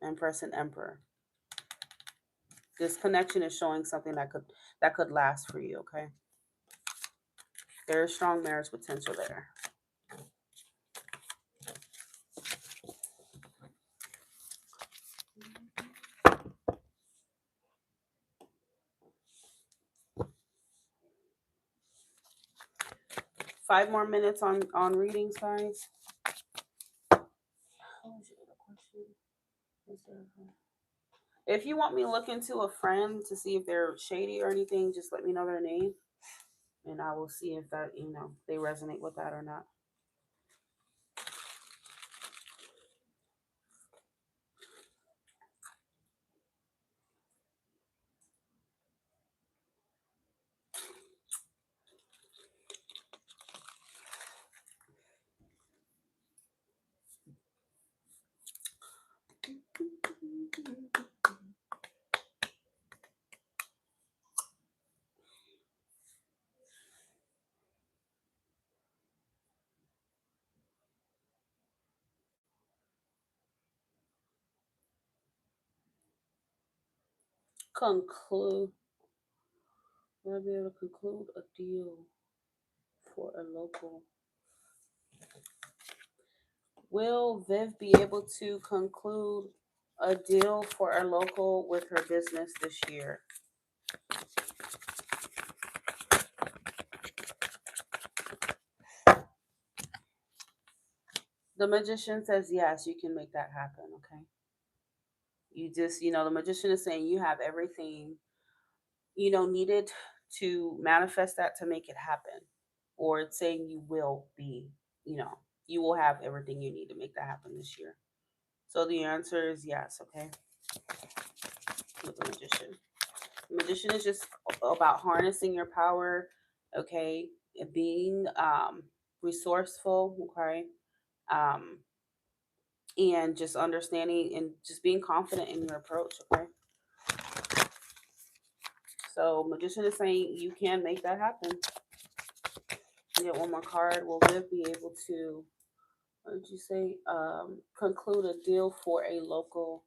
Empress and Emperor. This connection is showing something that could last for you. Okay. There is strong marriage potential there. 5 more minutes on readings, guys. If you want me to look into a friend to see if they're shady or anything, just let me know their name, and I will see if that they resonate with that or not. Conclude. Will I be able to conclude a deal for a local? Will Viv be able to conclude a deal for a local with her business this year? The magician says yes, you can make that happen. Okay. You just, the magician is saying you have everything, needed to manifest that to make it happen. Or it's saying you know, you will have everything you need to make that happen this year. So the answer is yes, okay? With the magician. The magician is just about harnessing your power, okay? Being resourceful, okay? Um, and just understanding and just being confident in your approach, okay? So magician is saying you can make that happen. Get one more card. Will Viv be able to, what did you say? Conclude a deal for a local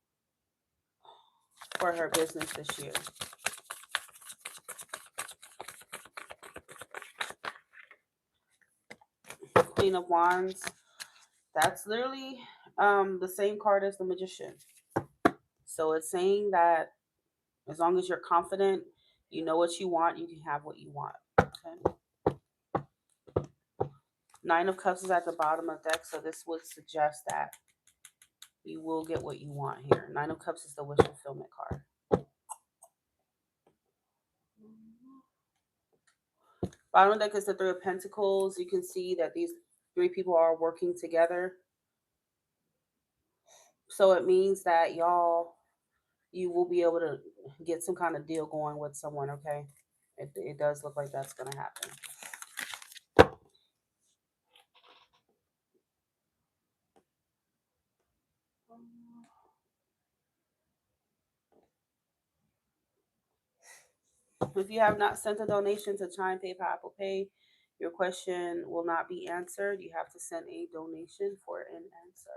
for her business this year. Queen of Wands. That's literally the same card as the Magician. So it's saying that as long as you're confident, you know what you want, you can have what you want. Okay. Nine of Cups is at the bottom of the deck, so this would suggest that you will get what you want here. Nine of Cups is the wish fulfillment card. Bottom deck is the Three of Pentacles. You can see that these three people are working together. So it means that you will be able to get some kind of deal going with someone, okay? It does look like that's going to happen. If you have not sent a donation to Chime, PayPal, Apple Pay, your question will not be answered. You have to send a donation for an answer.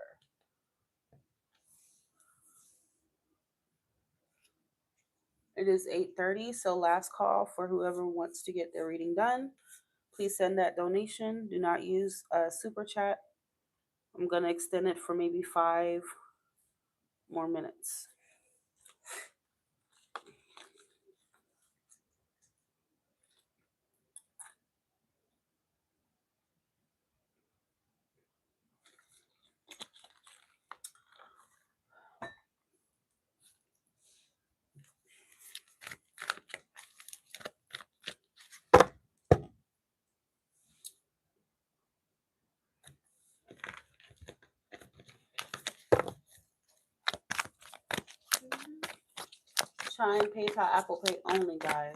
It is 8:30, so last call for whoever wants to get their reading done. Please send that donation. Do not use a super chat. I'm going to extend it for maybe 5 more minutes. Chime, PayPal, Apple Pay only, guys.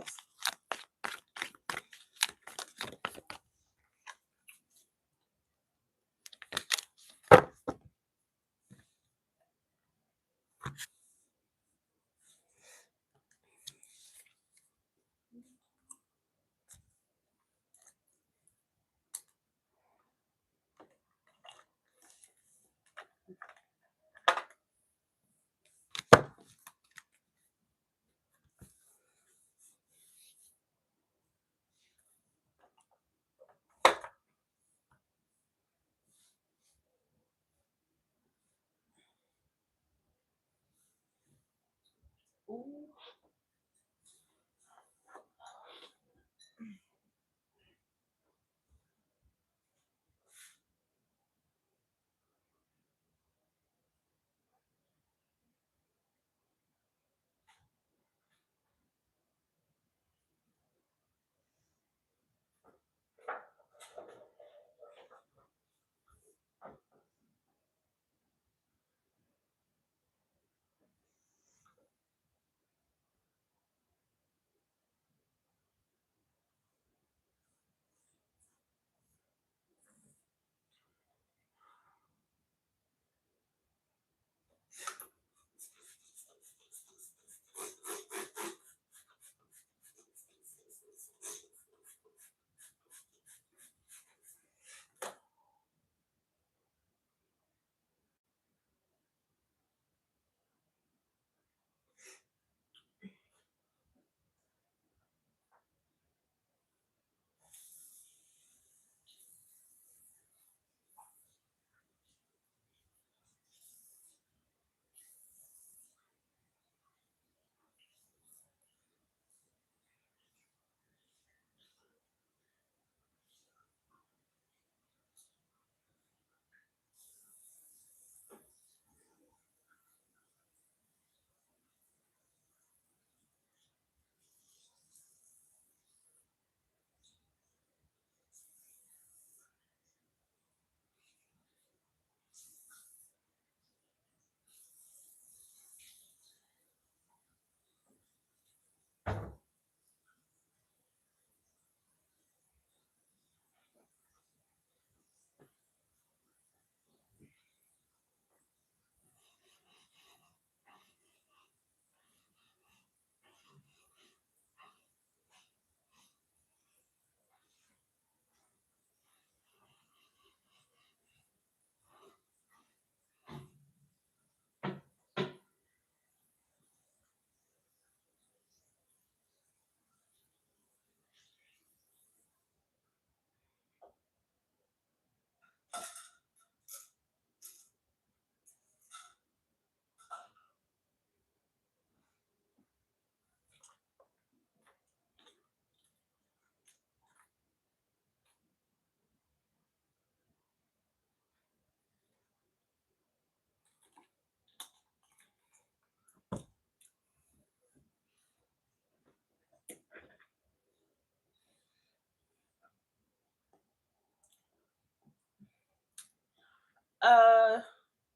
Uh,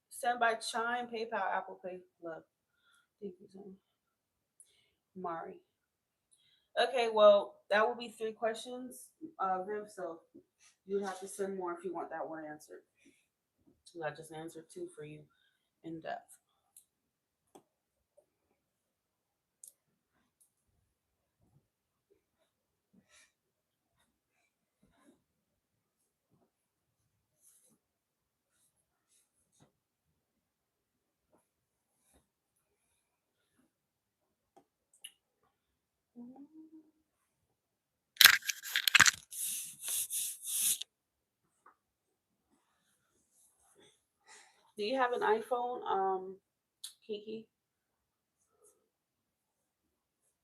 Send by Chime, PayPal, Apple Pay. Love. Thank you, so Mari. Okay, well, that will be three questions, Viv. So you would have to send more if you want that one answered. I just answered two for you in depth. Do you have an iPhone, Kiki?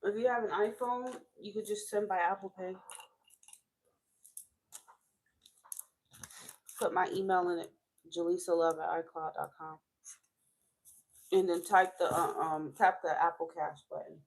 If you have an iPhone, you could just send by Apple Pay. Put my email in it, JelissaLove at iCloud.com, and then tap the Apple Cash button.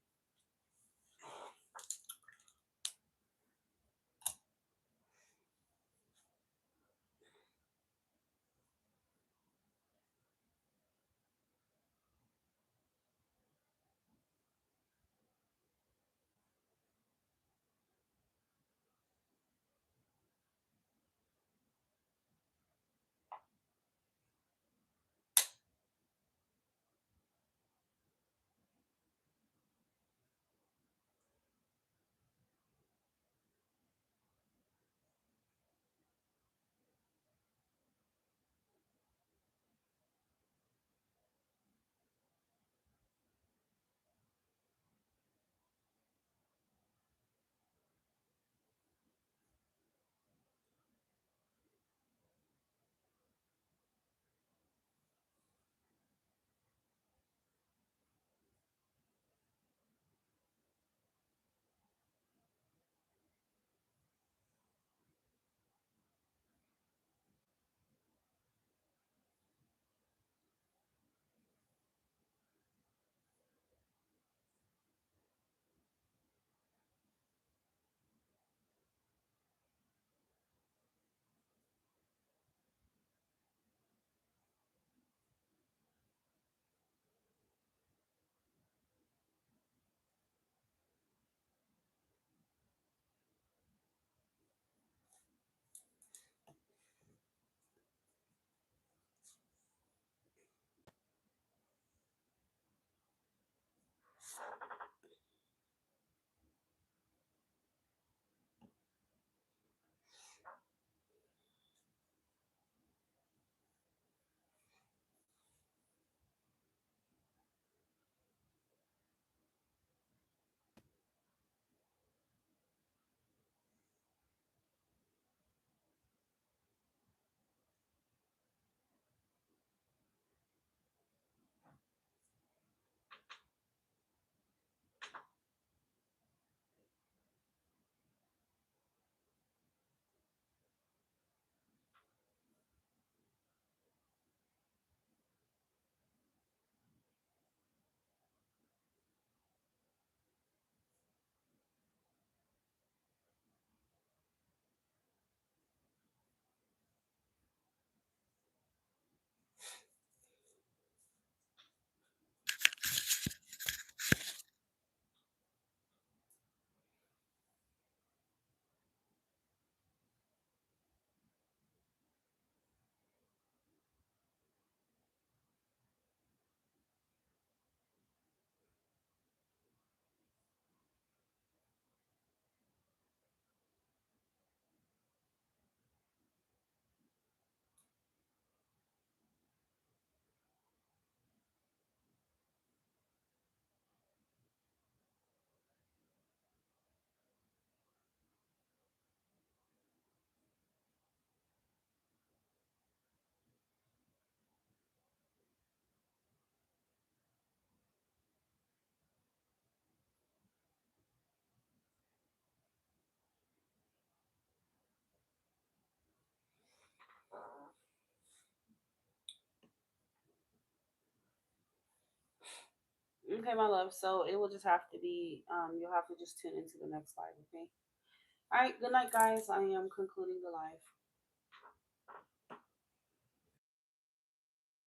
Okay, my love. So it will just have to be, you'll have to just tune into the next live, okay? All right, good night, guys. I am concluding the live.